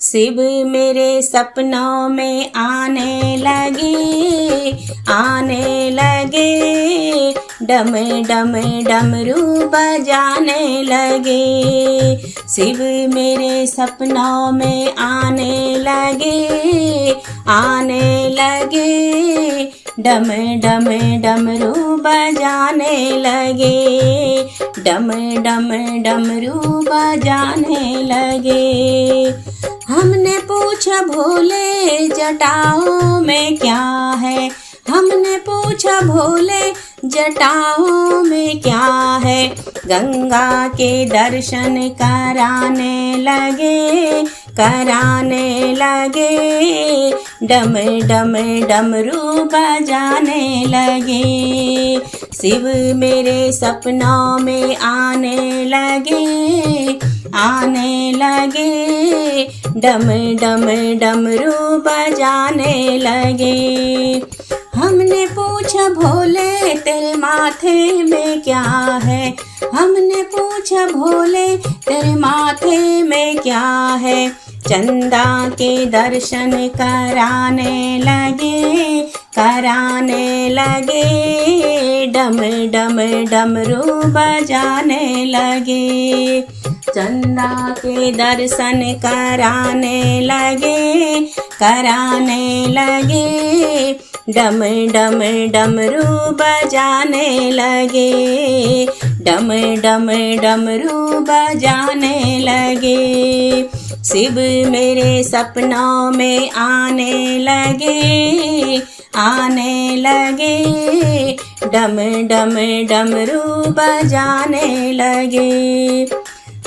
शिव मेरे सपनों में आने लगे, डम डम डमरू बजाने लगे। शिव मेरे सपनों में आने लगे, डम डम डमरू बजाने लगे, डम डम डमरू बजाने लगे। हमने पूछा भोले जटाओं में क्या है, हमने पूछा भोले जटाओं में क्या है। गंगा के दर्शन कराने लगे, डम डम डमरू बजाने लगे। शिव मेरे सपनों में आने लगे, डम डम डमरू बजाने लगे। हमने पूछा भोले तेरे माथे में क्या है, हमने पूछा भोले तेरे माथे में क्या है। चंदा के दर्शन कराने लगे, डम डम डमरू बजाने लगे। चंदा के दर्शन कराने लगे, डम डम डमरू बजाने लगे, डम डम डमरू बजाने लगे। शिव मेरे सपनों में आने लगे, डम डम डमरू बजाने लगे।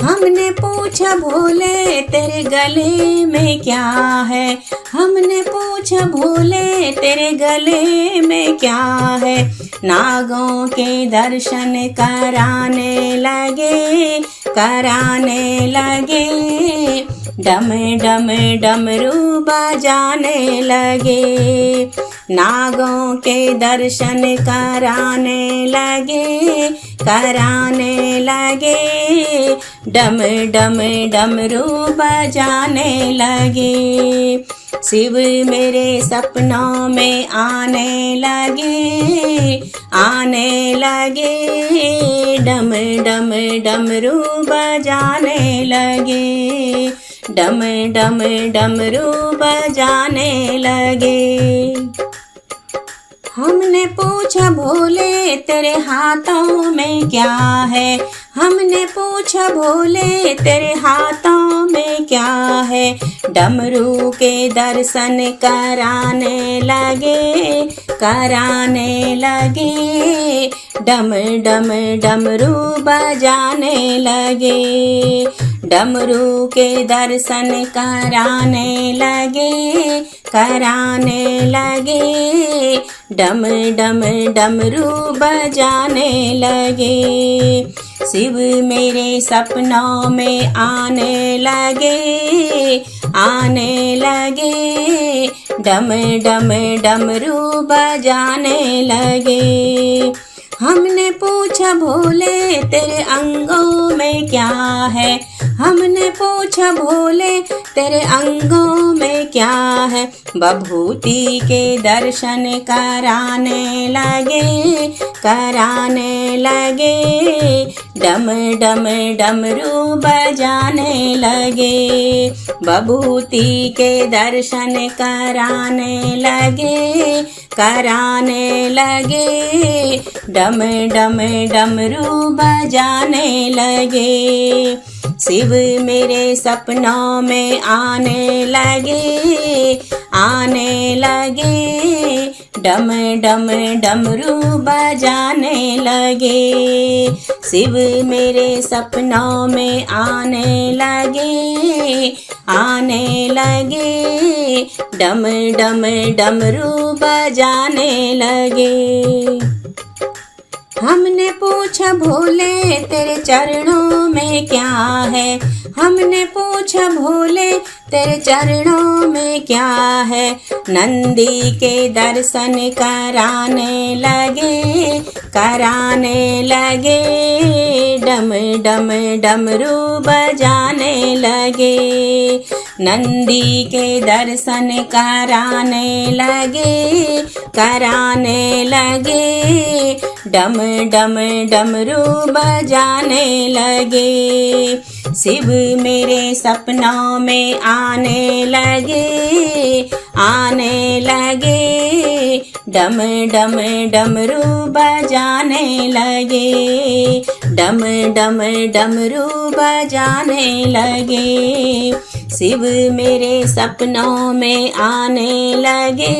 हमने पूछा भोले तेरे गले में क्या है, हमने पूछा भोले तेरे गले में क्या है। नागों के दर्शन कराने लगे, डम डम डमरू बजाने लगे। नागों के दर्शन कराने लगे, डम डम डमरू बजाने लगे। शिव मेरे सपनों में आने लगे, डम डम डमरू बजाने लगे, डम डम डमरू बजाने लगे। हमने पूछा भोले तेरे हाथों में क्या है, हमने पूछा भोले तेरे हाथों में क्या है। डमरू के दर्शन कराने लगे, डम डम डमरू बजाने लगे। डमरू के दर्शन कराने लगे, डम डम डमरू बजाने लगे। शिव मेरे सपनों में आने लगे, डम डम डमरू बजाने लगे। हमने पूछा भोले तेरे अंगों में क्या है, हमने पूछा भोले तेरे अंगों में क्या है। बभूति के दर्शन कराने लगे, डम डम डमरू बजाने लगे। बभूति के दर्शन कराने लगे, डम डम डमरू बजाने लगे। शिव मेरे सपनों में आने लगे, डम डम डमरू बजाने लगे। शिव मेरे सपनों में आने लगे, डम डम डमरू बजाने लगे। हमने पूछा भोले तेरे चरणों में क्या है, हमने पूछा भोले तेरे चरणों में क्या है। नंदी के दर्शन कराने लगे, डम डम डमरू बजाने लगे। नंदी के दर्शन कराने लगे, डम डम डमरू बजाने लगे। शिव मेरे सपनों में आने लगे, डम डम डमरू बजाने लगे, डम डम डमरू बजाने लगे। शिव मेरे सपनों में आने लगे,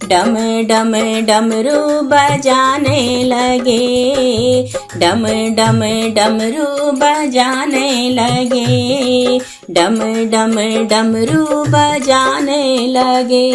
डम डम डमरू बजाने लगे, डम डम डमरू बजाने लगे, डम डम डमरू बजाने लगे।